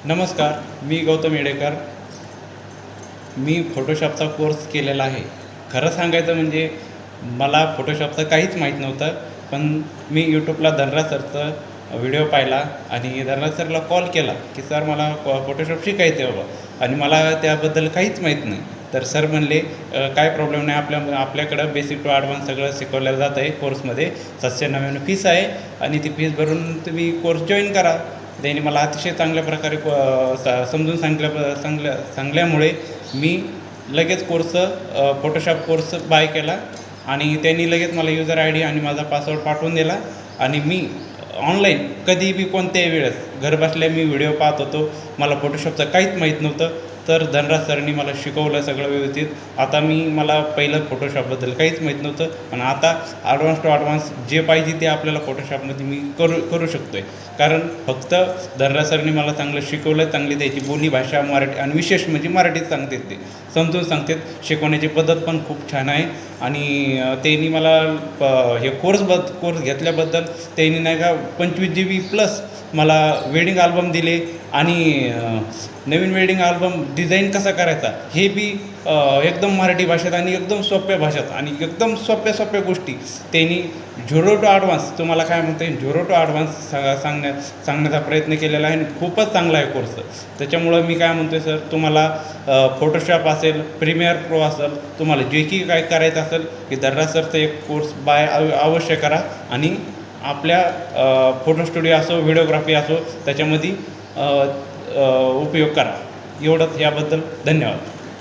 नमस्कार, मी गौतम येडेकर. मी फोटोशॉपचा कोर्स केलेला आहे. खरं सांगायचं म्हणजे मला फोटोशॉपचं काहीच माहीत नव्हतं. पण मी यूट्यूबला धनराज सरचं व्हिडिओ पाहिला आणि धनराज सरला कॉल केला की सर मला फोटोशॉप शिकायचं आहे बाबा आणि मला त्याबद्दल काहीच माहीत नाही. तर सर म्हणले काय प्रॉब्लेम नाही, आपल्याकडं बेसिक टू ॲडव्हान्स सगळं शिकवलं जातं आहे कोर्समध्ये. 799 फीस आहे आणि ती फीस भरून तुम्ही कोर्स जॉईन करा. त्यांनी मला अतिशय चांगल्या प्रकारे समजून सांगल्यामुळे मी लगेच फोटोशॉप कोर्स बाय केला आणि त्यांनी लगेच मला युजर आय डी आणि माझा पासवर्ड पाठवून दिला आणि मी ऑनलाईन कधी बी कोणत्याही वेळेस घरबसल्या मी व्हिडिओ पाहत होतो. मला फोटोशॉपचं काहीच माहीत नव्हतं. तर धनराज सरनी मला शिकवलं सगळं व्यवस्थित. आता मला पहिलं फोटोशॉपबद्दल काहीच माहीत नव्हतं पण आता ॲडव्हान्स टू ॲडव्हान्स जे पाहिजे ते आपल्याला फोटोशॉपमध्ये मी करू शकतो आहे. कारण फक्त धनराज सरनी मला चांगलं शिकवलं, चांगली त्याची बोली भाषा मराठी आणि विशेष म्हणजे मराठीत सांगतात, ते समजून सांगतात. शिकवण्याची पद्धत पण खूप छान आहे आणि त्यांनी मला हे कोर्स घेतल्याबद्दल त्यांनी नाही का 25 GB प्लस मला वेडिंग आल्बम दिले आणि नवीन वेडिंग आल्बम डिझाईन कसा करायचा हे बी एकदम मराठी भाषेत आणि एकदम सोप्या भाषेत आणि एकदम सोप्या गोष्टी त्यांनी झिरो टू ॲडव्हान्स, तुम्हाला काय म्हणता येईल, झिरो टू ॲडव्हान्स सांगण्याचा प्रयत्न केलेला आहे आणि खूपच चांगला आहे कोर्स. त्याच्यामुळं मी काय म्हणतो आहे सर, तुम्हाला फोटोशॉप असेल, प्रीमियर प्रो असेल, तुम्हाला जे की काय करायचं असेल की धनराज सरचं एक कोर्स अवश्य करा आणि आपल्या फोटो स्टुडिओ असो, व्हिडिओग्राफी असो, त्याच्यामध्ये उपयोग करा. एवढंच. याबद्दल धन्यवाद.